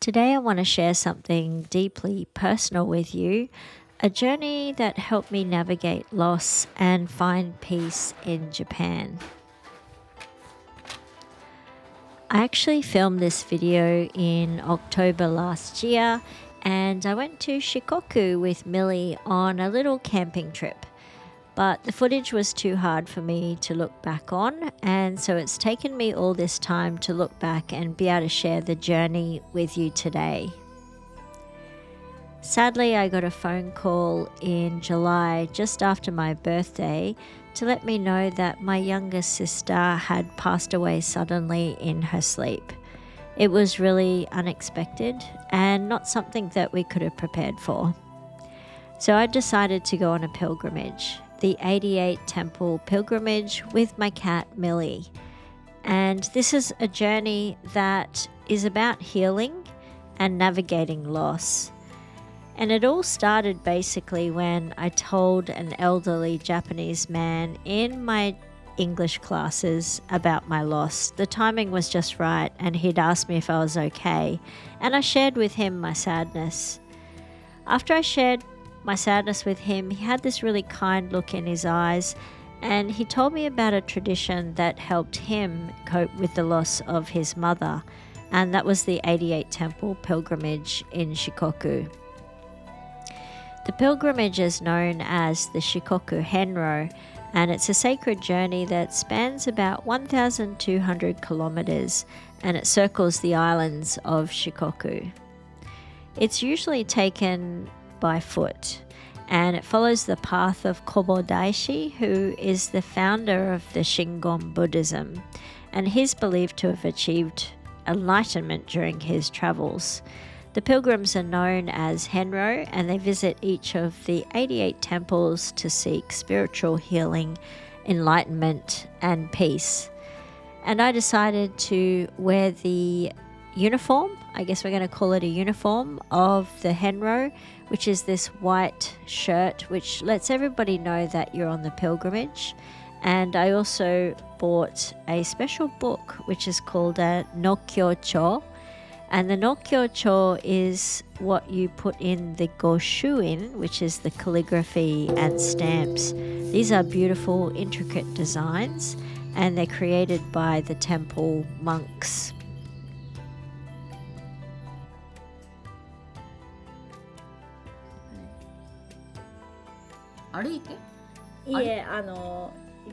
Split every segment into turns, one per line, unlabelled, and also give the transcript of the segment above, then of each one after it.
Today I want to share something deeply personal with you, a journey that helped me navigate loss and find peace in Japan. I actually filmed this video in October last year, and I went to Shikoku with Millie on a little camping trip. But the footage was too hard for me to look back on, and so it's taken me all this time to look back and be able to share the journey with you today. Sadly, I got a phone call in July just after my birthday to let me know that my younger sister had passed away suddenly in her sleep. It was really unexpected and not something that we could have prepared for. So I decided to go on a pilgrimage, the 88 Temple pilgrimage with my cat Millie. And this is a journey that is about healing and navigating loss. And it all started basically when I told an elderly Japanese man in my English classes about my loss. The timing was just right, and he'd asked me if I was okay, and I shared with him my sadness. After I shared my sadness with him, he had this really kind look in his eyes, and he told me about a tradition that helped him cope with the loss of his mother, and that was the 88 Temple pilgrimage in Shikoku. The pilgrimage is known as the Shikoku Henro, and it's a sacred journey that spans about 1,200 kilometers, and it circles the islands of Shikoku. It's usually taken by foot, and it follows the path of Kobo Daishi, who is the founder of the Shingon Buddhism, and he's believed to have achieved enlightenment during his travels. The pilgrims are known as Henro, and they visit each of the 88 temples to seek spiritual healing, enlightenment, and peace. And I decided to wear the uniform, I guess we're going to call it a uniform, of the Henro, which is this white shirt which lets everybody know that you're on the pilgrimage. And I also bought a special book which is called a nokyocho. And the nokyocho is what you put in the goshuin, which is the calligraphy and stamps. These are beautiful, intricate designs, and they're created by the temple monks.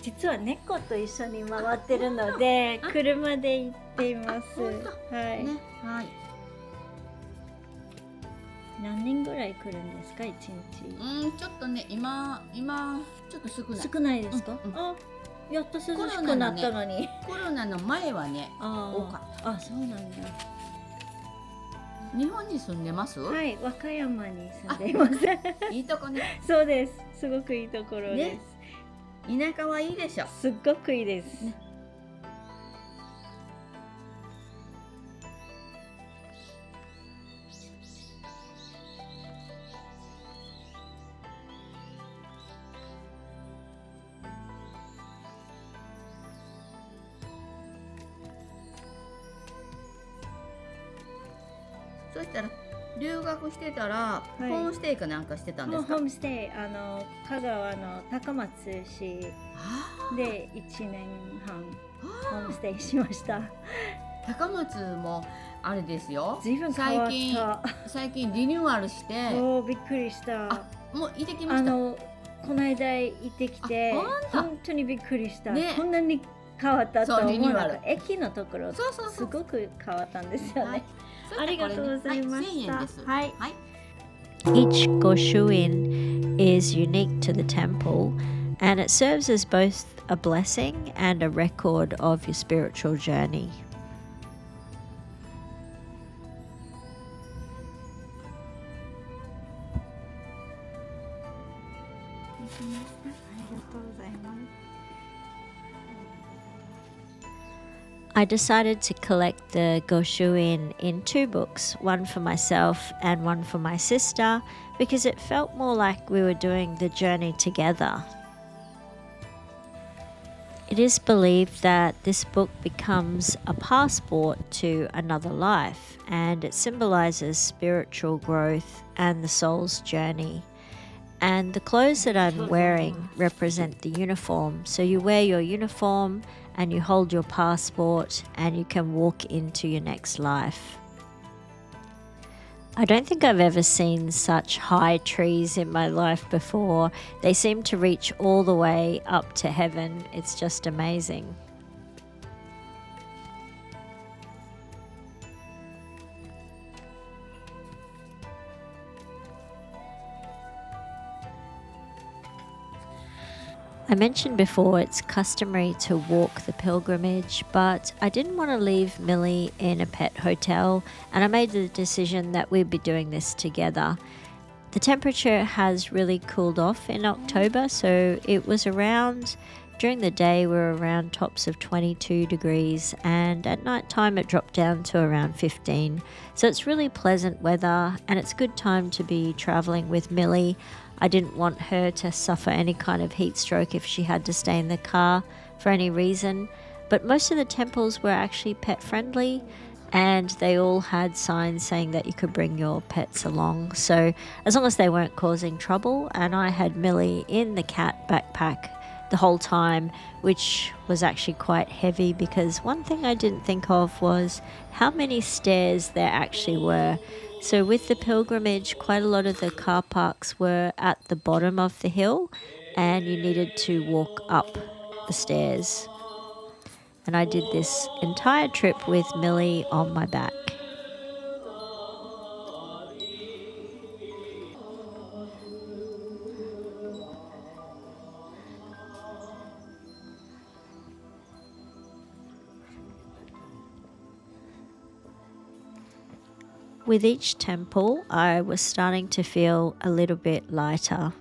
実は猫と一緒に回ってるので車で行っています。はい。ね、はい。何人ぐらい来るんですか、一日？
ちょっとね、今ちょっと少ない。
少ないですか？あ、やっと涼しくなったのに。
コロナの前はね、多かった。
あ、そうなんだ。
日本に住んでます？
はい、和歌山に住んでいます。
いいとこね。
そうです。すごくいいところです。
田舎はいいでしょ。
すっごくいいです。
そしたら留学してたら、ホームステイかなんかしてたんですか？
ホームステイ、香川の高松市で1年半ホームステイしました。
高松もあれですよ。
随分変わった。
最近リニューアルして。
おー、びっくりした。
あ、もう行ってきました。
この間行ってきて、本当にびっくりした。
ね、
こんなに変わったと思う。
リニューアル。
駅のところすごく変わったんですよね。ありがとうございました。はい。
Each goshuin is unique to the temple, and it serves as both a blessing and a record of your spiritual journey. I decided to collect the goshuin in two books, one for myself and one for my sister, because it felt more like we were doing the journey together. It is believed that this book becomes a passport to another life, and it symbolizes spiritual growth and the soul's journey. And the clothes that I'm wearing represent the uniform. So you wear your uniform and you hold your passport and you can walk into your next life. I don't think I've ever seen such high trees in my life before. They seem to reach all the way up to heaven. It's just amazing. I mentioned before it's customary to walk the pilgrimage, but I didn't want to leave Millie in a pet hotel, and I made the decision that we'd be doing this together. The temperature has really cooled off in October, so it was during the day we were around tops of 22 degrees, and at night time it dropped down to around 15. So it's really pleasant weather, and it's a good time to be traveling with Millie. I didn't want her to suffer any kind of heat stroke if she had to stay in the car for any reason. But most of the temples were actually pet friendly, and they all had signs saying that you could bring your pets along. So as long as they weren't causing trouble, and I had Millie in the cat backpack the whole time, which was actually quite heavy, because one thing I didn't think of was how many stairs there actually were. So with the pilgrimage, quite a lot of the car parks were at the bottom of the hill, and you needed to walk up the stairs. And I did this entire trip with Millie on my back. With each temple, I was starting to feel a little bit lighter.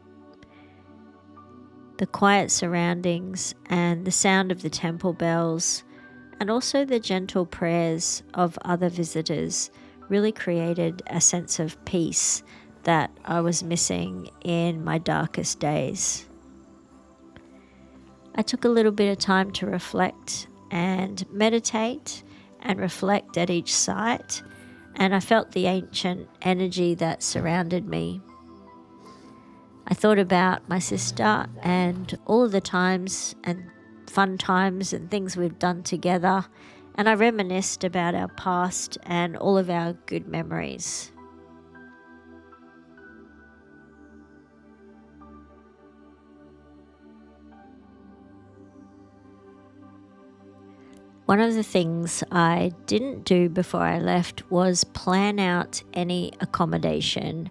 The quiet surroundings and the sound of the temple bells, and also the gentle prayers of other visitors, really created a sense of peace that I was missing in my darkest days. I took a little bit of time to reflect and meditate and reflect at each site, and I felt the ancient energy that surrounded me. I thought about my sister and all of the times and fun times and things we've done together, and I reminisced about our past and all of our good memories. One of the things I didn't do before I left was plan out any accommodation.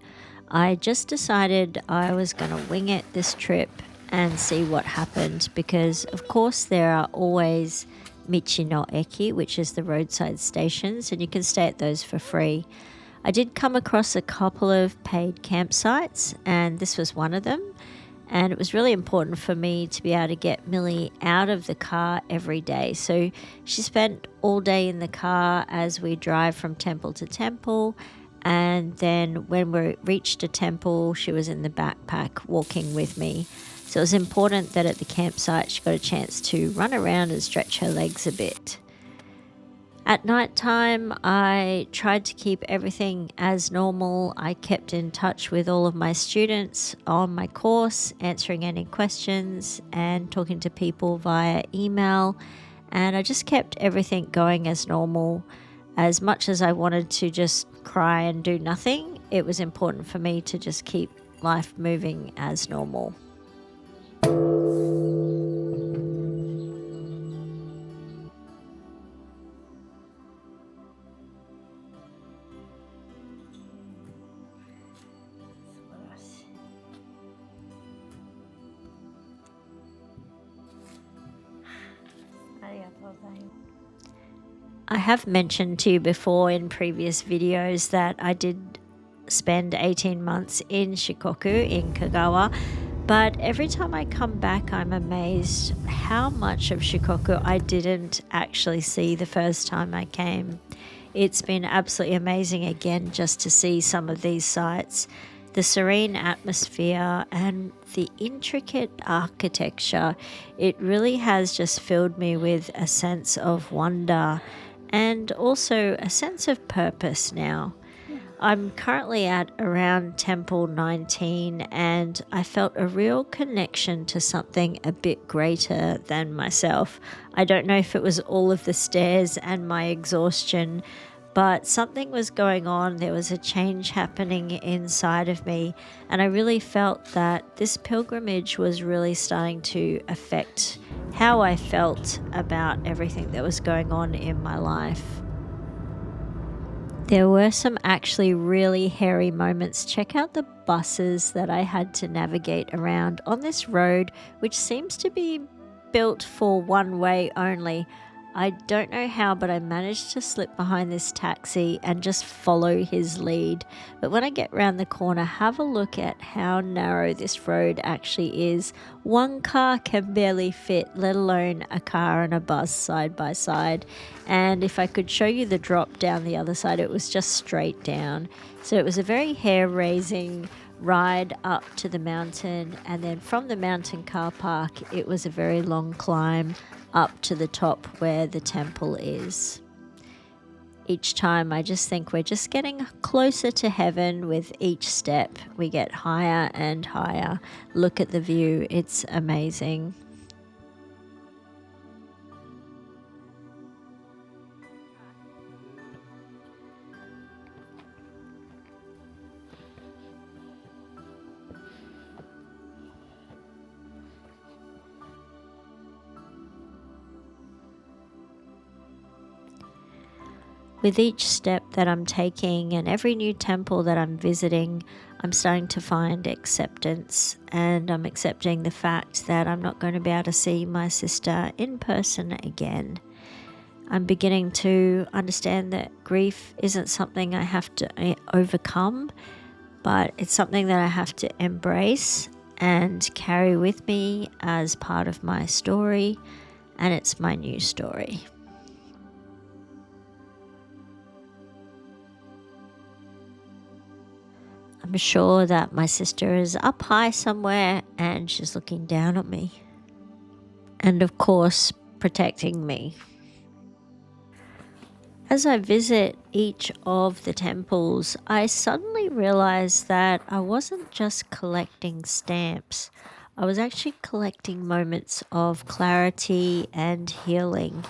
I just decided I was going to wing it this trip and see what happened, because of course there are always Michi no Eki, which is the roadside stations, and you can stay at those for free. I did come across a couple of paid campsites, and this was one of them. And it was really important for me to be able to get Millie out of the car every day. So she spent all day in the car as we drive from temple to temple. And then when we reached a temple, she was in the backpack walking with me. So it was important that at the campsite she got a chance to run around and stretch her legs a bit. At night time, I tried to keep everything as normal. I kept in touch with all of my students on my course, answering any questions and talking to people via email. And I just kept everything going as normal. As much as I wanted to just cry and do nothing, it was important for me to just keep life moving as normal. I have mentioned to you before in previous videos that I did spend 18 months in Shikoku in Kagawa, but every time I come back I'm amazed how much of Shikoku I didn't actually see the first time I came. It's been absolutely amazing again just to see some of these sites. The serene atmosphere and the intricate architecture, it really has just filled me with a sense of wonder and also a sense of purpose now. I'm currently at around Temple 19 and I felt a real connection to something a bit greater than myself. I don't know if it was all of the stairs and my exhaustion, but something was going on. There was a change happening inside of me, and I really felt that this pilgrimage was really starting to affect how I felt about everything that was going on in my life. There were some actually really hairy moments. Check out the buses that I had to navigate around on this road, which seems to be built for one way only. I don't know how, but I managed to slip behind this taxi and just follow his lead. But when I get round the corner, have a look at how narrow this road actually is. One car can barely fit, let alone a car and a bus side by side. And if I could show you the drop down the other side, it was just straight down. So it was a very hair-raising ride up to the mountain, and then from the mountain car park, it was a very long climb up to the top where the temple is. Each time I just think we're just getting closer to heaven with each step. We get higher and higher. Look at the view, it's amazing. With each step that I'm taking and every new temple that I'm visiting, I'm starting to find acceptance, and I'm accepting the fact that I'm not going to be able to see my sister in person again. I'm beginning to understand that grief isn't something I have to overcome, but it's something that I have to embrace and carry with me as part of my story, and it's my new story. I'm sure that my sister is up high somewhere and she's looking down at me. And of course, protecting me. As I visit each of the temples, I suddenly realized that I wasn't just collecting stamps. I was actually collecting moments of clarity and healing.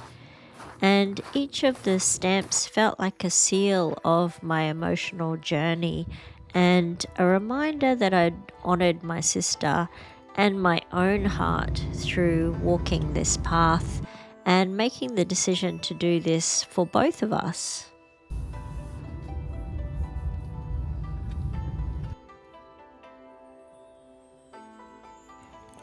And each of the stamps felt like a seal of my emotional journey and a reminder that I'd honored my sister and my own heart through walking this path and making the decision to do this for both of us.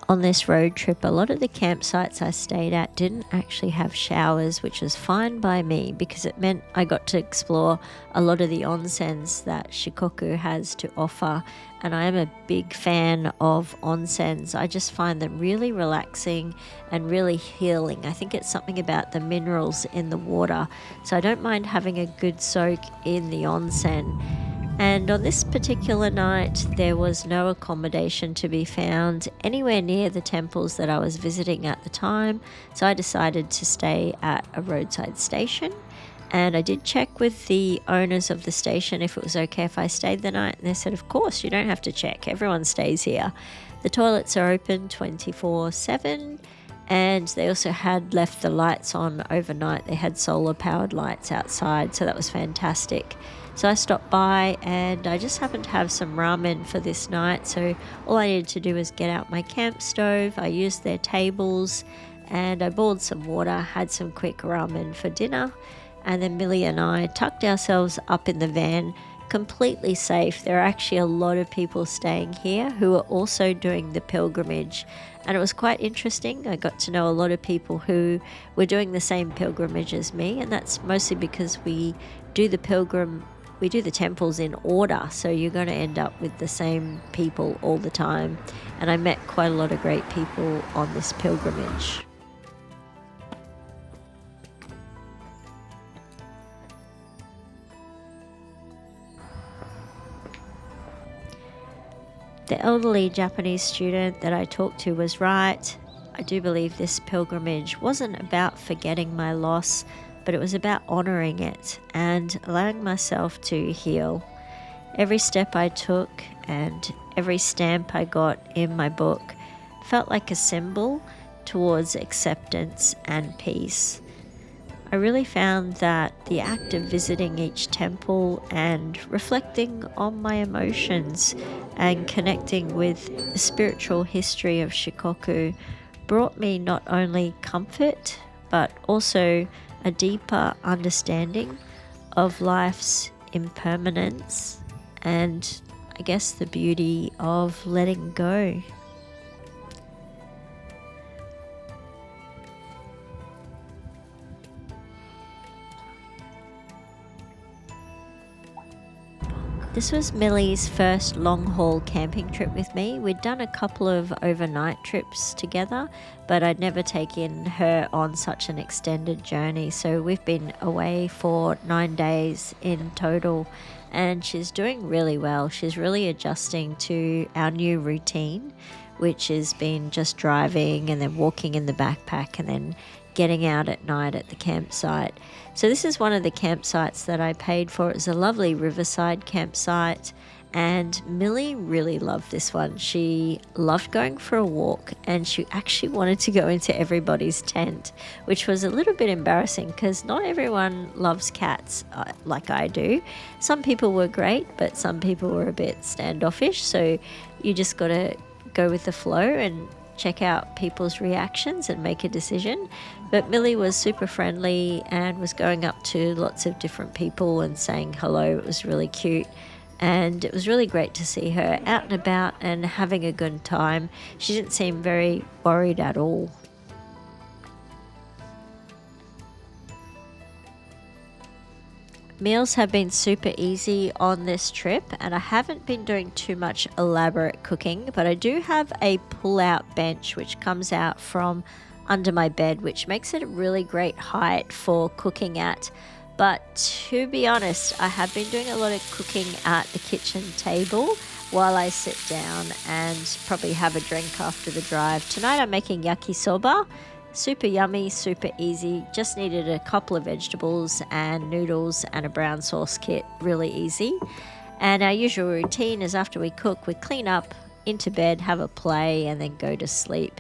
On this road trip, a lot of the campsites I stayed at didn't actually have showers, which was fine by me because it meant I got to explore a lot of the onsens that Shikoku has to offer. And I am a big fan of onsens. I just find them really relaxing and really healing. I think it's something about the minerals in the water. So I don't mind having a good soak in the onsen. And on this particular night, there was no accommodation to be found anywhere near the temples that I was visiting at the time, so I decided to stay at a roadside station. And I did check with the owners of the station if it was okay if I stayed the night, and they said, of course, you don't have to check, everyone stays here. The toilets are open 24/7, and they also had left the lights on overnight. They had solar powered lights outside, so that was fantastic. So I stopped by and I just happened to have some ramen for this night. So all I needed to do was get out my camp stove. I used their tables and I boiled some water, had some quick ramen for dinner. And then Millie and I tucked ourselves up in the van, completely safe. There are actually a lot of people staying here who are also doing the pilgrimage. And it was quite interesting. I got to know a lot of people who were doing the same pilgrimage as me. And that's mostly because we do the temples in order, so you're going to end up with the same people all the time. And I met quite a lot of great people on this pilgrimage. The elderly Japanese student that I talked to was right. I do believe this pilgrimage wasn't about forgetting my loss, but it was about honoring it and allowing myself to heal. Every step I took and every stamp I got in my book felt like a symbol towards acceptance and peace. I really found that the act of visiting each temple and reflecting on my emotions and connecting with the spiritual history of Shikoku brought me not only comfort but also a deeper understanding of life's impermanence and I guess the beauty of letting go. This was Millie's first long-haul camping trip with me. We'd done a couple of overnight trips together, but I'd never taken her on such an extended journey. So we've been away for 9 days in total, and she's doing really well. She's really adjusting to our new routine, which has been just driving and then walking in the backpack and then getting out at night at the campsite. So this is one of the campsites that I paid for. It's a lovely riverside campsite, and Millie really loved this one. She loved going for a walk, and she actually wanted to go into everybody's tent, which was a little bit embarrassing because not everyone loves cats like I do. Some people were great, but some people were a bit standoffish, so you just got to go with the flow and check out people's reactions and make a decision. But Millie was super friendly and was going up to lots of different people and saying hello. It was really cute, and it was really great to see her out and about and having a good time. She didn't seem very worried at all. Meals have been super easy on this trip, and I haven't been doing too much elaborate cooking, but I do have a pull-out bench which comes out from under my bed, which makes it a really great height for cooking at. But to be honest, I have been doing a lot of cooking at the kitchen table while I sit down and probably have a drink after the drive. Tonight I'm making yakisoba. Super yummy, super easy. Just needed a couple of vegetables and noodles and a brown sauce kit. Really easy. And our usual routine is after we cook, we clean up, into bed, have a play, and then go to sleep.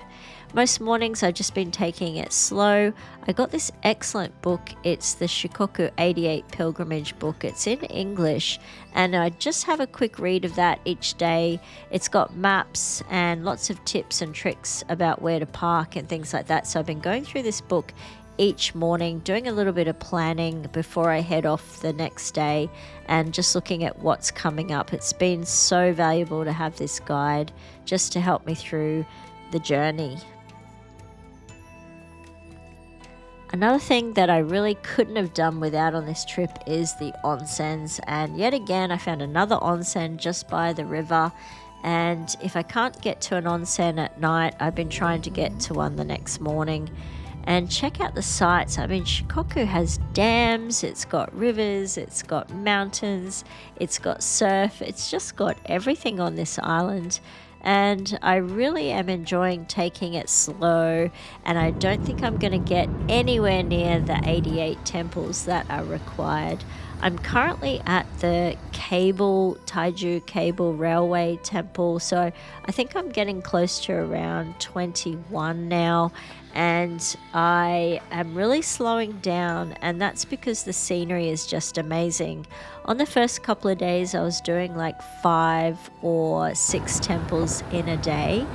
Most mornings I've just been taking it slow. I got this excellent book. It's the Shikoku 88 Pilgrimage book. It's in English, and I just have a quick read of that each day. It's got maps and lots of tips and tricks about where to park and things like that. So I've been going through this book each morning, doing a little bit of planning before I head off the next day and just looking at what's coming up. It's been so valuable to have this guide just to help me through the journey. Another thing that I really couldn't have done without on this trip is the onsens, and yet again I found another onsen just by the river, and if I can't get to an onsen at night, I've been trying to get to one the next morning. And check out the sights. I mean, Shikoku has dams, it's got rivers, it's got mountains, it's got surf, it's just got everything on this island. And I really am enjoying taking it slow, and I don't think I'm going to get anywhere near the 88 temples that are required. I'm currently at the Taiju Cable Railway Temple, so I think I'm getting close to around 21 now, and I am really slowing down, and that's because the scenery is just amazing. On the first couple of days I was doing like 5 or 6 temples in a day,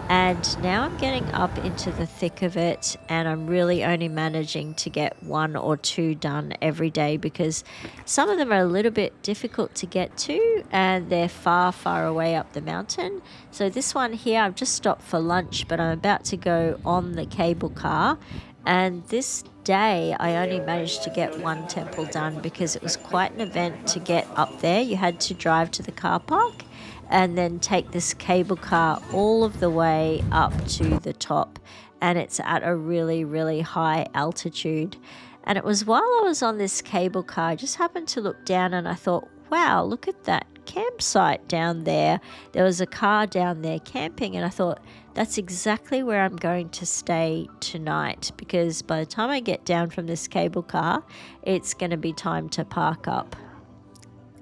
and now I'm getting up into the thick of it, and I'm really only managing to get 1 or 2 done every day because some of them are a little bit difficult to get to and they're far away up the mountain. So this one here, I've just stopped for lunch, but I'm about to go on the cable car, and this day I only managed to get 1 temple done because it was quite an event to get up there. You had to drive to the car park and then take this cable car all of the way up to the top, and it's at a really high altitude. And it was while I was on this cable car, I just happened to look down and I thought, wow, look at that campsite down there. There was a car down there camping, and I thought, that's exactly where I'm going to stay tonight, because by the time I get down from this cable car, it's going to be time to park up.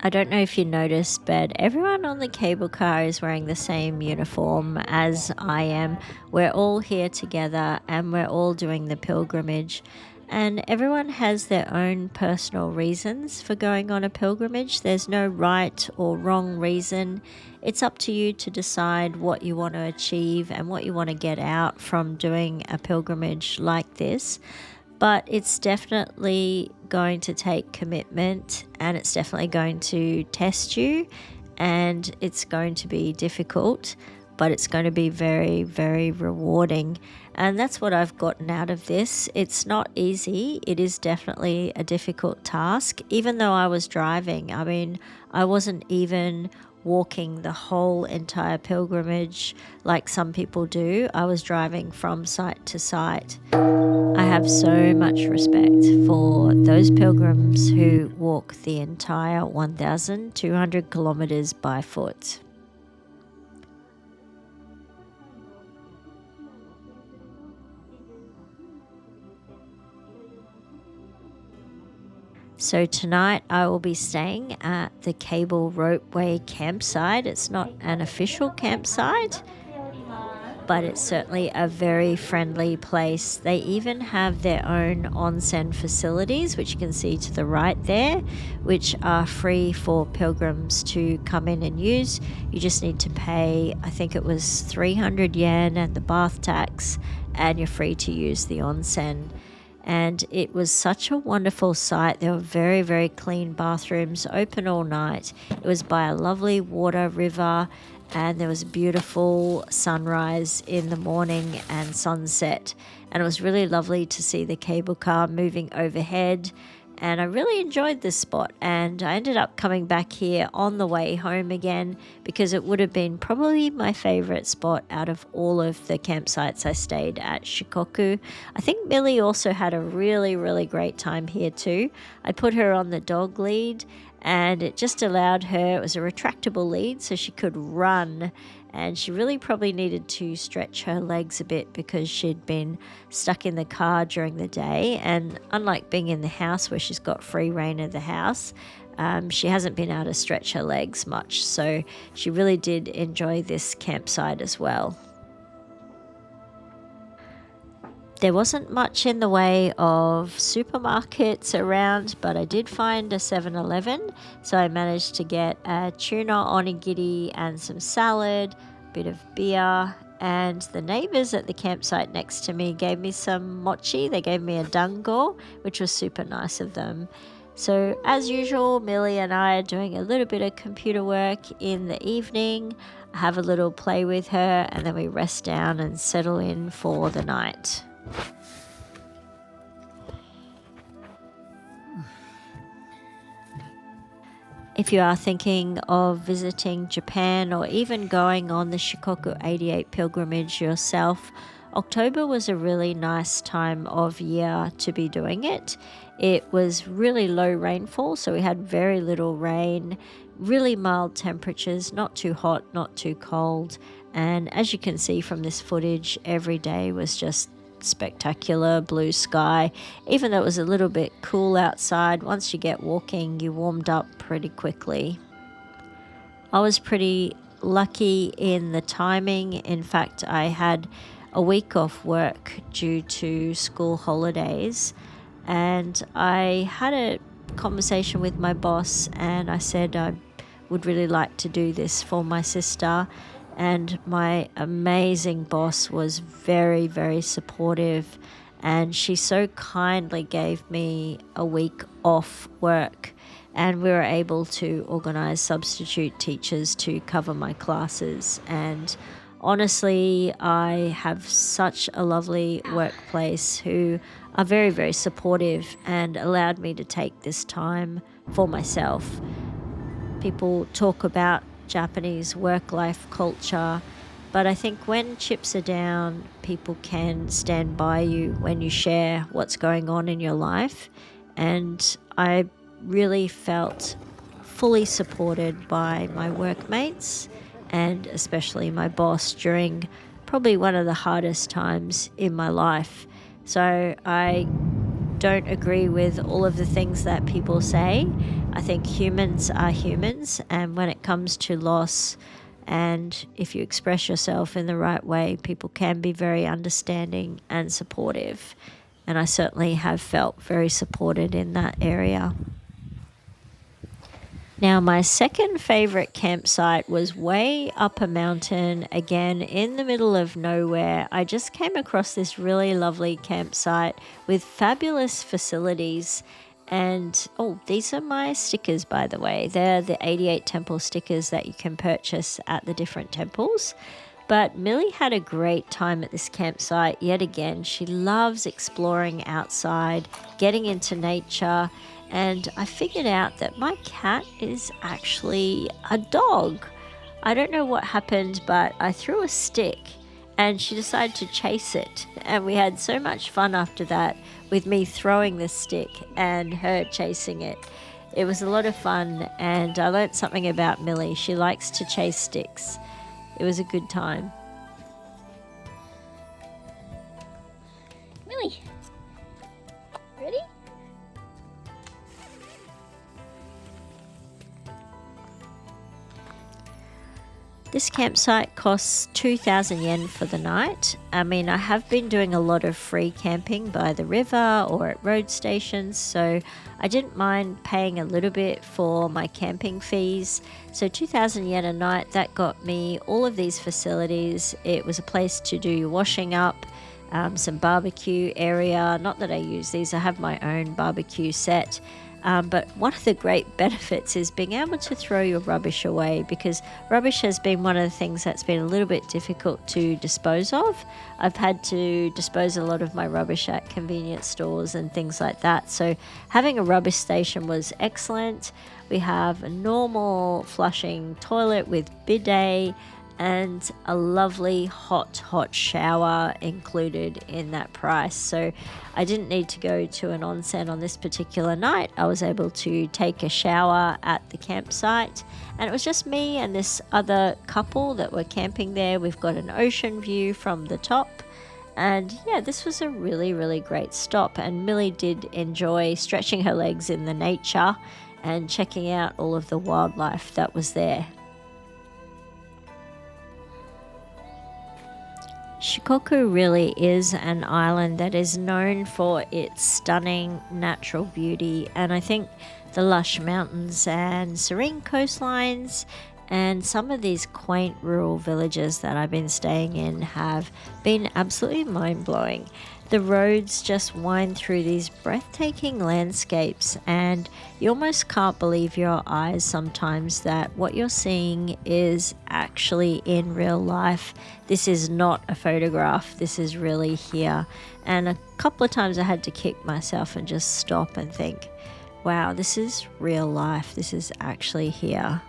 I don't know if you noticed, but everyone on the cable car is wearing the same uniform as I am. We're all here together and we're all doing the pilgrimage. And everyone has their own personal reasons for going on a pilgrimage. There's no right or wrong reason. It's up to you to decide what you want to achieve and what you want to get out from doing a pilgrimage like this. But it's definitely going to take commitment, and it's definitely going to test you, and it's going to be difficult, but it's going to be very, very rewarding. And that's what I've gotten out of this. It's not easy. It is definitely a difficult task. Even though I was driving, I mean, I wasn't even walking the whole entire pilgrimage like some people do. I was driving from site to site. I have so much respect for those pilgrims who walk the entire 1,200 kilometers by foot. So tonight I will be staying at the cable ropeway campsite. It's not an official campsite, but it's certainly a very friendly place. They even have their own onsen facilities, which you can see to the right there, which are free for pilgrims to come in and use. You just need to pay, I think it was 300 yen and the bath tax, and you're free to use the onsen. And it was such a wonderful site. There were very, very clean bathrooms, open all night. It was by a lovely water river, and there was a beautiful sunrise in the morning and sunset. And it was really lovely to see the cable car moving overhead. And I really enjoyed this spot, and I ended up coming back here on the way home again because it would have been probably my favorite spot out of all of the campsites I stayed at Shikoku. I think Millie also had a really, really great time here too. I put her on the dog lead, and it just allowed her, it was a retractable lead, so she could run, and she really probably needed to stretch her legs a bit because she'd been stuck in the car during the day. And unlike being in the house where she's got free reign of the house, she hasn't been able to stretch her legs much, so she really did enjoy this campsite as well. There wasn't much in the way of supermarkets around, but I did find a 7-Eleven, so I managed to get a tuna onigiri and some salad, a bit of beer, and the neighbours at the campsite next to me gave me some mochi. They gave me a dango, which was super nice of them. So as usual, Millie and I are doing a little bit of computer work in the evening, have a little play with her, and then we rest down and settle in for the night. If you are thinking of visiting Japan or even going on the Shikoku 88 pilgrimage yourself, October was a really nice time of year to be doing it. It was really low rainfall, so we had very little rain, really mild temperatures, not too hot, not too cold. And as you can see from this footage, every day was just spectacular blue sky. Even though it was a little bit cool outside, once you get walking, you warmed up pretty quickly. I was pretty lucky in the timing. In fact, I had a week off work due to school holidays, and I had a conversation with my boss, and I said I would really like to do this for my sister. And my amazing boss was very, very supportive, and she so kindly gave me a week off work, and we were able to organize substitute teachers to cover my classes. And honestly, I have such a lovely workplace who are very, very supportive and allowed me to take this time for myself. People talk about Japanese work-life culture, but I think when chips are down, people can stand by you when you share what's going on in your life. And I really felt fully supported by my workmates and especially my boss during probably one of the hardest times in my life. So I don't agree with all of the things that people say. I think humans are humans, and when it comes to loss, and if you express yourself in the right way, people can be very understanding and supportive. And I certainly have felt very supported in that area. Now, my second favorite campsite was way up a mountain, again in the middle of nowhere. I just came across this really lovely campsite with fabulous facilities. And oh, these are my stickers, by the way. They're the 88 temple stickers that you can purchase at the different temples. But Millie had a great time at this campsite yet again. She loves exploring outside, getting into nature, and I figured out that my cat is actually a dog. I don't know what happened, but I threw a stick and she decided to chase it. And we had so much fun after that with me throwing the stick and her chasing it. It was a lot of fun, and I learnt something about Millie. She likes to chase sticks. It was a good time.
Millie, ready?
This campsite costs 2,000 yen for the night. I mean, I have been doing a lot of free camping by the river or at road stations, so I didn't mind paying a little bit for my camping fees. So 2,000 yen a night, that got me all of these facilities. It was a place to do your washing up, some barbecue area. Not that I use these, I have my own barbecue set. But one of the great benefits is being able to throw your rubbish away, because rubbish has been one of the things that's been a little bit difficult to dispose of. I've had to dispose a lot of my rubbish at convenience stores and things like that. So having a rubbish station was excellent. We have a normal flushing toilet with bidet and a lovely hot shower included in that price. So I didn't need to go to an onsen on this particular night. I was able to take a shower at the campsite, and it was just me and this other couple that were camping there. We've got an ocean view from the top, and yeah, this was a really great stop. And Millie did enjoy stretching her legs in the nature and checking out all of the wildlife that was there. Shikoku really is an island that is known for its stunning natural beauty, and I think the lush mountains and serene coastlines and some of these quaint rural villages that I've been staying in have been absolutely mind-blowing. The roads just wind through these breathtaking landscapes, and you almost can't believe your eyes sometimes that what you're seeing is actually in real life. This is not a photograph, this is really here. And a couple of times I had to kick myself and just stop and think, wow, this is real life, this is actually here.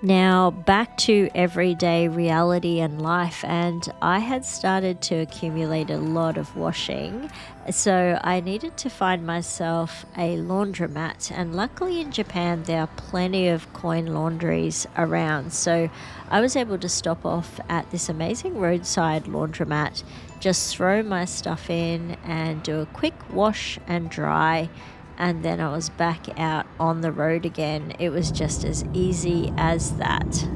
Now back to everyday reality and life, and I had started to accumulate a lot of washing, so I needed to find myself a laundromat, and luckily in Japan there are plenty of coin laundries around, so I was able to stop off at this amazing roadside laundromat, just throw my stuff in and do a quick wash and dry, and then I was back out on the road again. It was just as easy as that.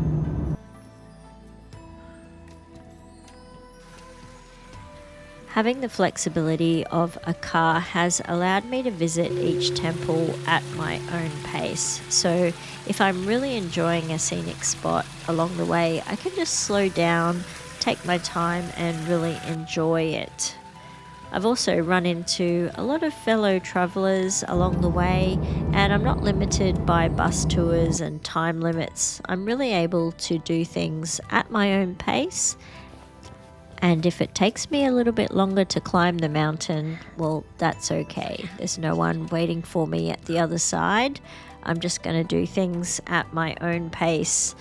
Having the flexibility of a car has allowed me to visit each temple at my own pace. So if I'm really enjoying a scenic spot along the way, I can just slow down, take my time, and really enjoy it. I've also run into a lot of fellow travelers along the way, and I'm not limited by bus tours and time limits. I'm really able to do things at my own pace, and if it takes me a little bit longer to climb the mountain, well, that's okay. There's no one waiting for me at the other side. I'm just going to do things at my own pace.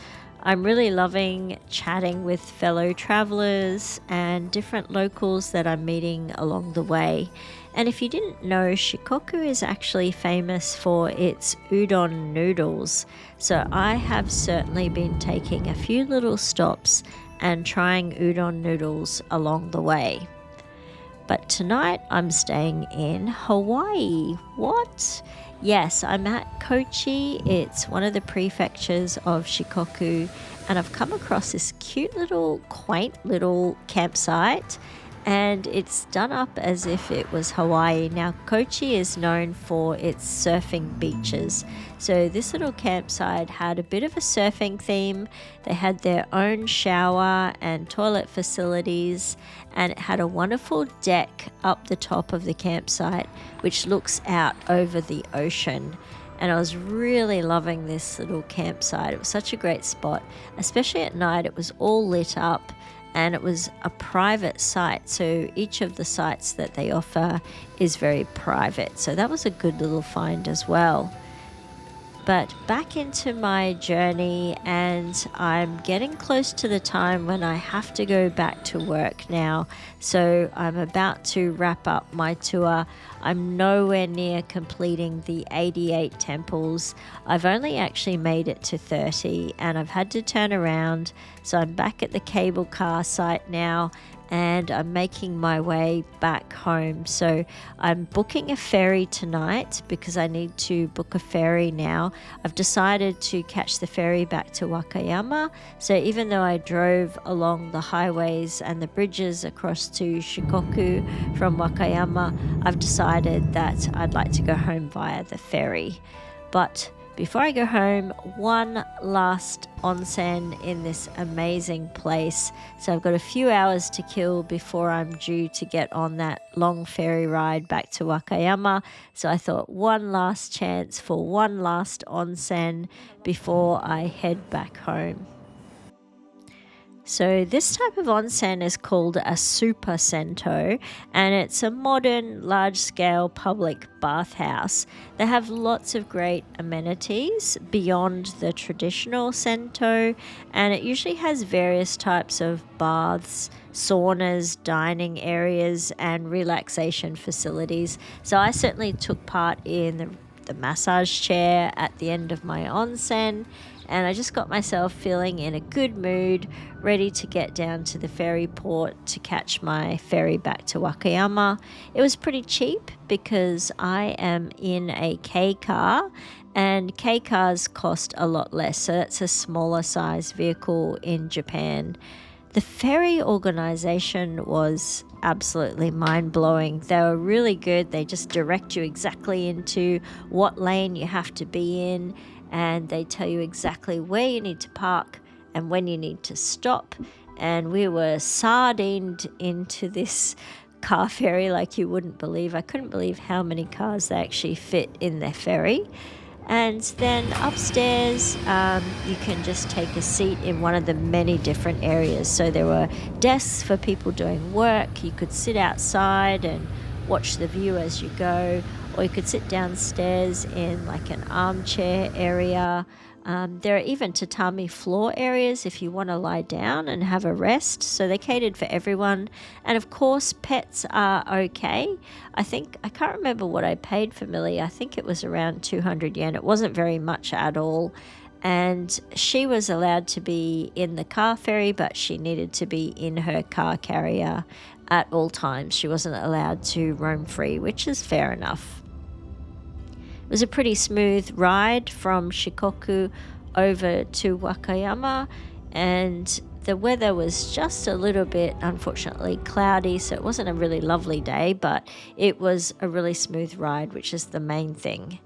I'm really loving chatting with fellow travelers and different locals that I'm meeting along the way. And if you didn't know, Shikoku is actually famous for its udon noodles. So I have certainly been taking a few little stops and trying udon noodles along the way. But tonight I'm staying in Hawaii. What? Yes, I'm at Kochi. It's one of the prefectures of Shikoku, and I've come across this cute little, quaint little campsite, and it's done up as if it was Hawaii. Now, Kochi is known for its surfing beaches, so this little campsite had a bit of a surfing theme. They had their own shower and toilet facilities, and it had a wonderful deck up the top of the campsite which looks out over the ocean. And I was really loving this little campsite. It was such a great spot, especially at night. It was all lit up, and it was a private site, so each of the sites that they offer is very private. So that was a good little find as well. But back into my journey, and I'm getting close to the time when I have to go back to work now. So I'm about to wrap up my tour. I'm nowhere near completing the 88 temples. I've only actually made it to 30, and I've had to turn around. So I'm back at the cable car site now, and I'm making my way back home. So I'm booking a ferry tonight because I need to book a ferry now. I've decided to catch the ferry back to Wakayama. So even though I drove along the highways and the bridges across to Shikoku from Wakayama, I've decided that I'd like to go home via the ferry. But before I go home, one last onsen in this amazing place. So I've got a few hours to kill before I'm due to get on that long ferry ride back to Wakayama. So I thought one last chance for one last onsen before I head back home. So this type of onsen is called a super sento, and it's a modern, large-scale public bathhouse. They have lots of great amenities beyond the traditional sento, and it usually has various types of baths, saunas, dining areas, and relaxation facilities. So I certainly took part in the massage chair at the end of my onsen, and I just got myself feeling in a good mood, ready to get down to the ferry port to catch my ferry back to Wakayama. It was pretty cheap because I am in a K car, and K cars cost a lot less, so that's a smaller size vehicle in Japan. The ferry organization was absolutely mind-blowing. They were really good. They just direct you exactly into what lane you have to be in, and they tell you exactly where you need to park and when you need to stop. And we were sardined into this car ferry like you wouldn't believe. I couldn't believe how many cars they actually fit in their ferry. And then upstairs, you can just take a seat in one of the many different areas. So there were desks for people doing work. You could sit outside and watch the view as you go, or you could sit downstairs in like an armchair area. There are even tatami floor areas if you want to lie down and have a rest. So they catered for everyone. And of course, pets are okay. I can't remember what I paid for Millie. I think it was around 200 yen. It wasn't very much at all. And she was allowed to be in the car ferry, but she needed to be in her car carrier at all times. She wasn't allowed to roam free, which is fair enough. It was a pretty smooth ride from Shikoku over to Wakayama, and the weather was just a little bit, unfortunately, cloudy, so it wasn't a really lovely day, but it was a really smooth ride, which is the main thing.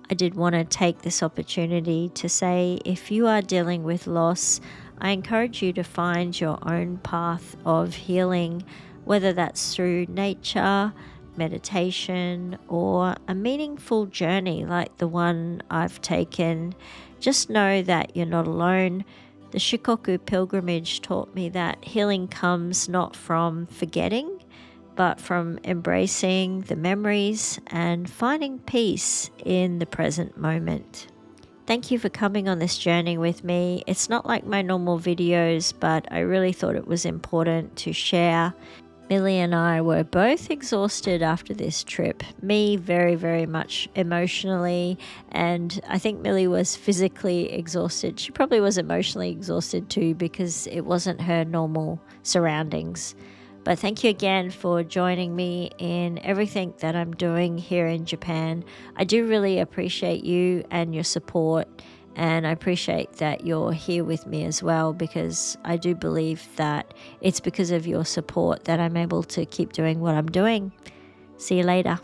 I did want to take this opportunity to say, if you are dealing with loss, I encourage you to find your own path of healing, whether that's through nature, meditation, or a meaningful journey like the one I've taken. Just know that you're not alone. The Shikoku pilgrimage taught me that healing comes not from forgetting, but from embracing the memories and finding peace in the present moment. Thank you for coming on this journey with me. It's not like my normal videos, but I really thought it was important to share. Millie and I were both exhausted after this trip. Me very, very much emotionally, and I think Millie was physically exhausted. She probably was emotionally exhausted too because it wasn't her normal surroundings. But thank you again for joining me in everything that I'm doing here in Japan. I do really appreciate you and your support, and I appreciate that you're here with me as well, because I do believe that it's because of your support that I'm able to keep doing what I'm doing. See you later.